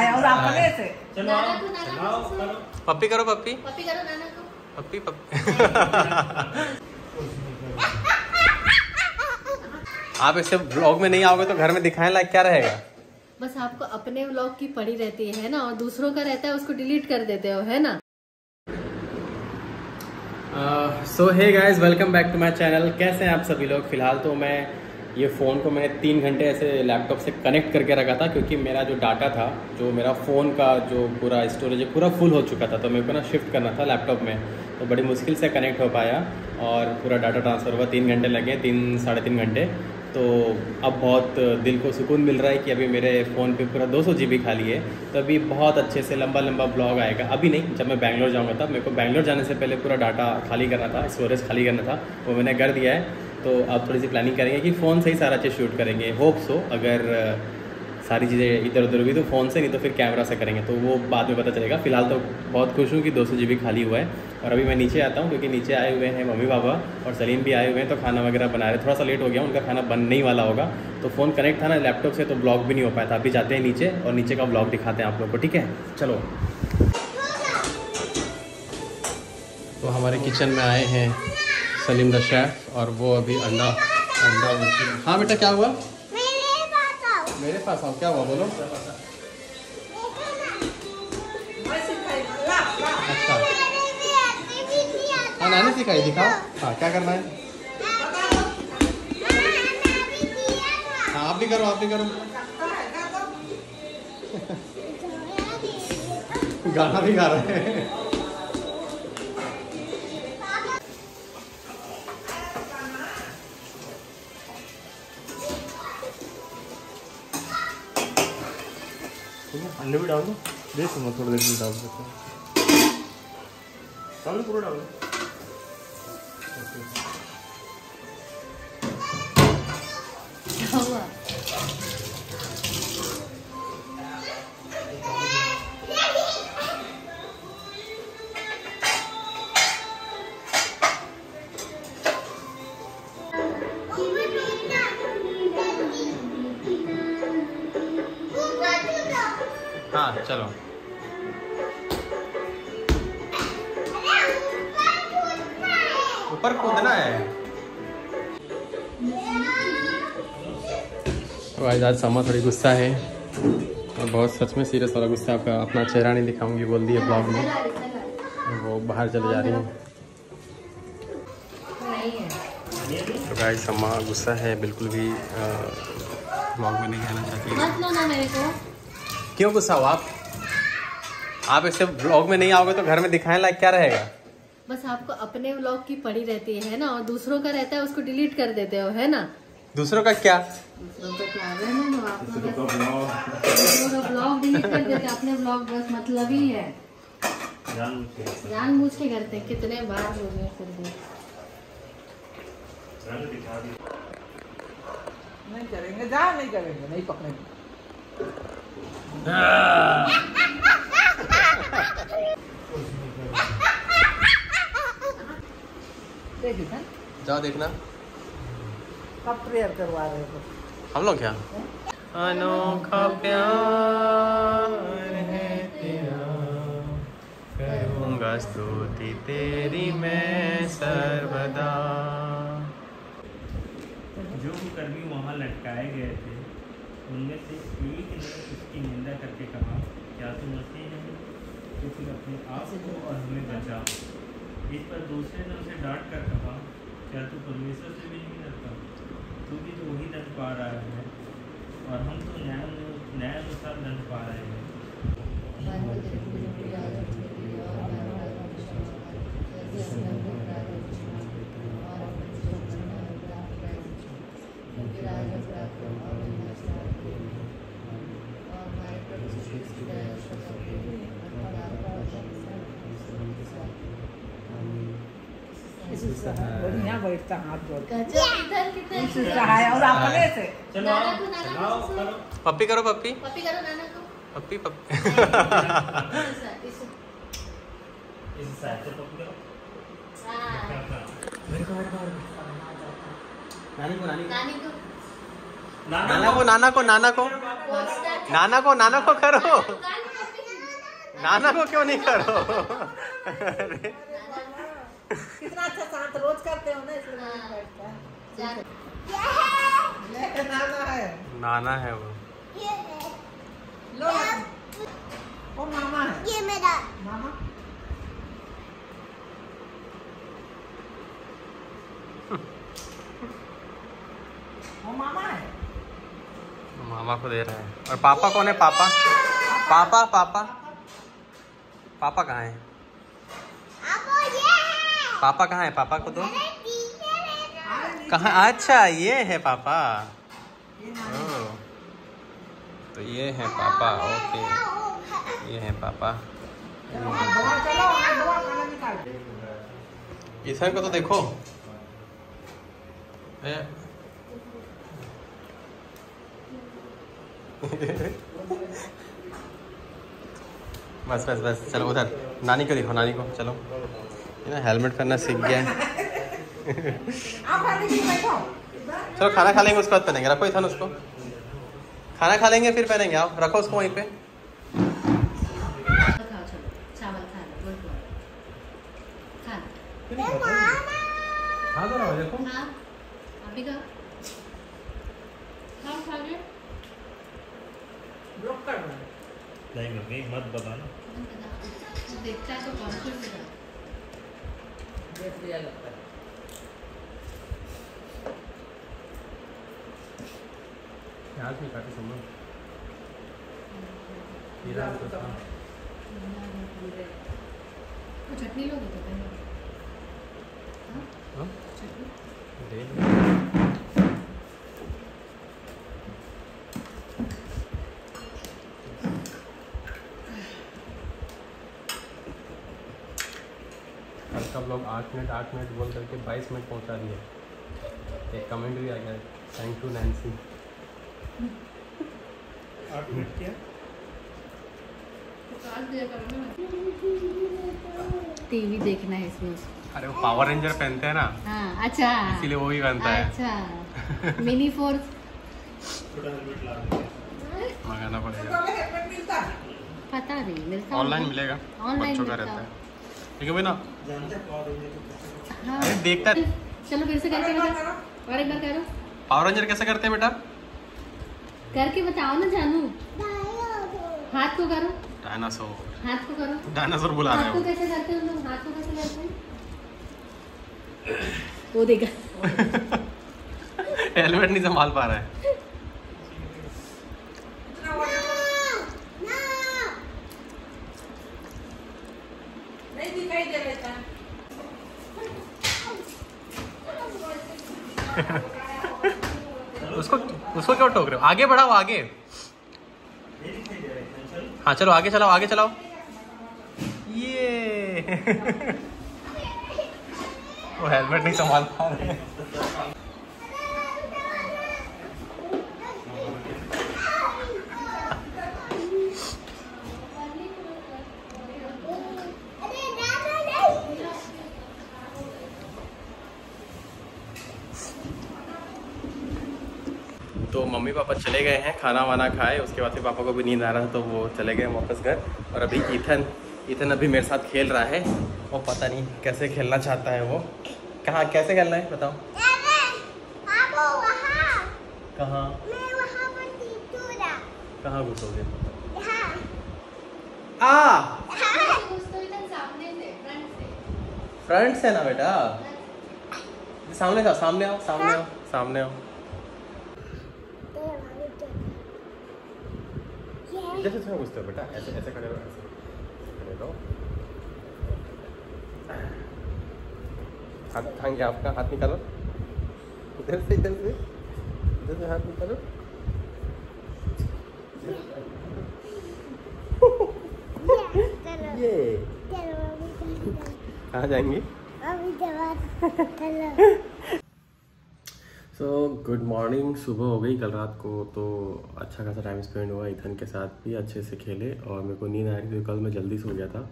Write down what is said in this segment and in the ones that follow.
और अपने से पप्पी करो, पप्पी पप्पी करो नाना को, पप्पी पप्पी। आप ऐसे ब्लॉग में नहीं आओगे तो घर में दिखाने लायक क्या रहेगा? बस आपको अपने व्लॉग की पड़ी रहती है ना, और दूसरों का रहता है उसको डिलीट कर देते हो, है ना। So hey guys, welcome back to my channel. कैसे हैं आप सभी लोग? फिलहाल तो मैं ये फ़ोन को मैंने 3 घंटे ऐसे लैपटॉप से कनेक्ट करके रखा था, क्योंकि मेरा जो डाटा था, जो मेरा फ़ोन का जो पूरा स्टोरेज है पूरा फुल हो चुका था। तो मेरे को ना शिफ्ट करना था लैपटॉप में, तो बड़ी मुश्किल से कनेक्ट हो पाया और पूरा डाटा ट्रांसफ़र हुआ। 3 घंटे लगे, 3-3.5 घंटे। तो अब बहुत दिल को सुकून मिल रहा है कि अभी मेरे फ़ोन पे पूरा 200 GB खाली है। तो अभी बहुत अच्छे से लंबा ब्लॉग आएगा। अभी नहीं, जब मैं बैंगलोर जाऊंगा तब। मेरे को बैंगलोर जाने से पहले पूरा डाटा खाली करना था, स्टोरेज खाली करना था, वो मैंने कर दिया है। तो अब थोड़ी सी प्लानिंग करेंगे कि फ़ोन से ही सारा चीज़ शूट करेंगे। होप सो अगर सारी चीज़ें इधर उधर हुई तो फ़ोन से, नहीं तो फिर कैमरा से करेंगे, तो वो बाद में पता चलेगा। फिलहाल तो बहुत खुश हूँ कि 200 GB खाली हुआ है। और अभी मैं नीचे आता हूँ, क्योंकि नीचे आए हुए हैं मम्मी पापा और सलीम भी आए हुए हैं, तो खाना वगैरह बना रहे। थोड़ा सा लेट हो गया, उनका खाना बन नहीं वाला होगा। तो फ़ोन कनेक्ट था ना लैपटॉप से, तो ब्लॉग भी नहीं हो पाया था। अभी जाते हैं नीचे और नीचे का ब्लॉग दिखाते हैं आप लोग को, ठीक है? चलो। तो हमारे किचन में आए हैं सलीम द शेफ़, और वो अभी अंडा। हाँ बेटा, क्या हुआ? मेरे पास आओ। क्या हुआ, बोलो। अच्छा, हाँ नानी सिखाई, दिखाओ। हाँ, क्या करना है? हाँ, आप भी करो, आप भी करो। गाना भी गा रहे हैं। अंडे भी डाल दो, देख सुनो, थोड़ी देर में डाल देते हैं। डाल दो, पूरा डाल दो। क्या हुआ? हाँ चलो। ऊपर कूदना है। तो आज समा थोड़ी गुस्सा है, और बहुत सच में सीरियस वाला गुस्सा। आपका अपना चेहरा नहीं दिखाऊंगी बोल दिया ब्लॉग में, वो बाहर चले जा रही है। तो गाइस समा गुस्सा है, बिल्कुल भी ब्लॉग में नहीं आना चाहती। मत लो ना मेरे को। क्यों गुस्सा हो आप? आप ऐसे ब्लॉग में नहीं आओगे तो घर में दिखाने लायक क्या रहेगा? बस आपको अपने व्लॉग की पड़ी रहती है ना, और दूसरों का रहता है उसको डिलीट कर देते हो, है ना। दूसरों का क्या? दूसरों का क्या है ना, दूसरों का ब्लॉग डिलीट कर देते। अपने ब्लॉग बस मतलब ही है, जानबूझ के करते हैं। कितने बार हो गए फिर भी नहीं करेंगे, जा नहीं करेंगे, नहीं पकड़ेंगे। देखिए, जाओ देखना। कब प्रेयर करवा रहे हो? हम लोग क्या? अनोखा प्यार है तेरा, करूँगा स्तुति तेरी मैं सर्वदा। जो कर्मी वहाँ लटकाए गए थे, उनमें से एक ने उसकी निंदा करके कहा, क्या तू मसीह नहीं? तो फिर अपने आप को और हमें बचा। इस पर दूसरे ने उसे डांट कर कहा, क्या तू परमेश्वर से भी नहीं डरता? तू भी तो वही दंड पा रहा है, और हम तो न्यायानुसार दंड पा रहे हैं। बढ़िया बैठता, हाथ जोड़ के। और अपने से पप्पी करो, पप्पी पप्पी करो नाना को, पप्पी पप्पी। इस साइड से पकड़ लो। नानी को, नानी नानी को नाना को नाना को नाना को नाना को नाना को करो, नाना को क्यों नहीं करो? कितना अच्छा शांत रोज करते हो ना, इसलिए नाना है, नाना है वो। लो वो मामा है, ये मेरा मामा। वो मामा है, मामा को दे रहा है। और पापा कौन है? पापा पापा पापा पापा कहाँ है? आपको ये है, पापा कहाँ है? पापा को दो। अरे टीचर है ना, कहाँ? अच्छा ये है पापा। ओह, तो ये है पापा। ओके, ये है पापा। दुआ चलो, दुआ खाना निकाल। ईशान को तो देखो। बस बस बस, चलो उधर नानी को देखो, नानी को। चलो, ये ना हेलमेट पहनना सीख गया है। आप खाने के लिए बैठो। चलो खाना खा लेंगे, उसके बाद पहनेंगे। रखो ईशान उसको, खाना खा लेंगे फिर पहनेंगे। आप रखो उसको वहीं पे। खाओ, चलो चावल खा लो, बोल बोल खा लो। खा दो ना, देखो। हाँ अभी खाओ, खाओ खा लो। ब्लॉक कर रहा है। नहीं मम्मी मत बताना। देखता है तो कॉन्शियस है। देख लिया लगता है। प्याज नहीं काटे समझ। तो चटनी लोगे तो पहले हाँ? चटनी कल का ब्लॉग 8 मिनट बोल करके 22 मिनट पहुंचा दिए। एक कमेंट भी आ गया, थैंक यू नैन्सी। 8 मिनट क्या? टीवी देखना है इसमें। अरे वो पावर रेंजर पहनते हैं ना, हाँ अच्छा, इसीलिए वो भी बनता है। अच्छा मिनी फोर्स मंगाना तो पड़ेगा। हमें हेलमेट मिलता है। पता नहीं मिलता ऑनलाइन मिलेगा, ऑनलाइन बच्चों का मिलता रहता है। ठीक है भाई ना। हाँ अरे देखता है। चलो फिर से करके बताओ, और एक बार करो, पावर रेंजर कैसे करते हैं बेटा? करके बताओ ना जानू। हाथ को करो, डायनासोर, हाथ को करो। डायनासोर बुला रहे हाथ को हो। कैसे करते हैं लोग? हाथ को कैसे करते हैं? वो देखा हेलमेट नहीं संभाल पा रहा है। इतना वजन नहीं दिखाई दे रहा है। उसको उसको क्यों टोक रहे हो? आगे बढ़ाओ, आगे। हाँ चलो आगे चलाओ, आगे चलाओ। ये वो हेलमेट नहीं संभाल पा रहे हैं। तो मम्मी पापा चले गए हैं, खाना वाना खाए। उसके बाद फिर पापा को भी नींद आ रहा था तो वो चले गए वापस घर। और अभी ईथन अभी मेरे साथ खेल रहा है। वो पता नहीं कैसे खेलना चाहता है वो। कहाँ कैसे खेलना है बताओ? कहाँ कहाँ घुसोगे? फ्रंट से ना बेटा, सामने जाओ, सामने आओ, सामने आओ, सामने आओ। जैसे तुम्हें घुसते हो बेटा, ऐसे ऐसे खड़े रहो, ऐसे खड़े रहो। हाथ थांगे, आपका हाथ निकालो, इधर से इधर से इधर से हाथ निकालो। ये कहाँ जाएंगे? So good morning. सुबह हो गई कल रात को, तो अच्छा खासा टाइम स्पेंड हुआ ईथन के साथ भी, अच्छे से खेले। और मेरे को नींद आ रही थी, कल मैं जल्दी सो गया था।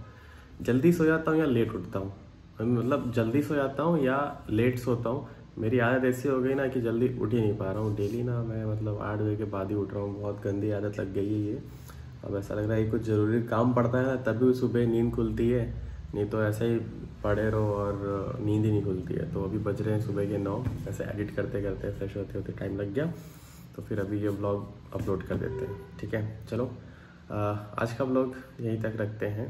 जल्दी सो जाता हूँ या लेट उठता हूँ, मतलब जल्दी सो जाता हूँ या लेट सोता हूँ, मेरी आदत ऐसी हो गई ना कि जल्दी उठ ही नहीं पा रहा हूँ। डेली ना मैं मतलब 8 बजे के बाद ही उठ रहा हूँ। बहुत गंदी आदत लग गई है ये। अब ऐसा लग रहा है कि कुछ ज़रूरी काम पड़ता है ना तभी सुबह नींद खुलती है, नहीं तो ऐसे ही पड़े रहो और नींद ही नहीं खुलती है। तो अभी बज रहे हैं सुबह के 9। ऐसे एडिट करते करते फ्रेश होते होते टाइम लग गया, तो फिर अभी ये व्लॉग अपलोड कर देते हैं। ठीक है, चलो आज का व्लॉग यहीं तक रखते हैं।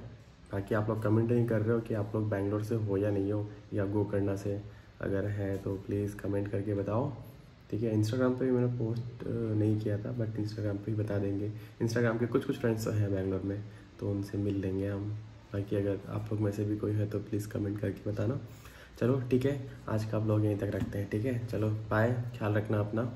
बाकी आप लोग कमेंट नहीं कर रहे हो कि आप लोग बैंगलोर से हो या नहीं हो, या गोकर्णा से अगर है तो प्लीज़ कमेंट करके बताओ। ठीक है, इंस्टाग्राम पे भी मैंने पोस्ट नहीं किया था, बट इंस्टाग्राम पे ही बता देंगे। इंस्टाग्राम के कुछ फ्रेंड्स तो हैं बैंगलोर में, तो उनसे मिल लेंगे हम। बाकी अगर आप लोग में से भी कोई है तो प्लीज़ कमेंट करके बताना। चलो ठीक है, आज का व्लॉग यहीं तक रखते हैं। ठीक है, चलो बाय, ख्याल रखना अपना।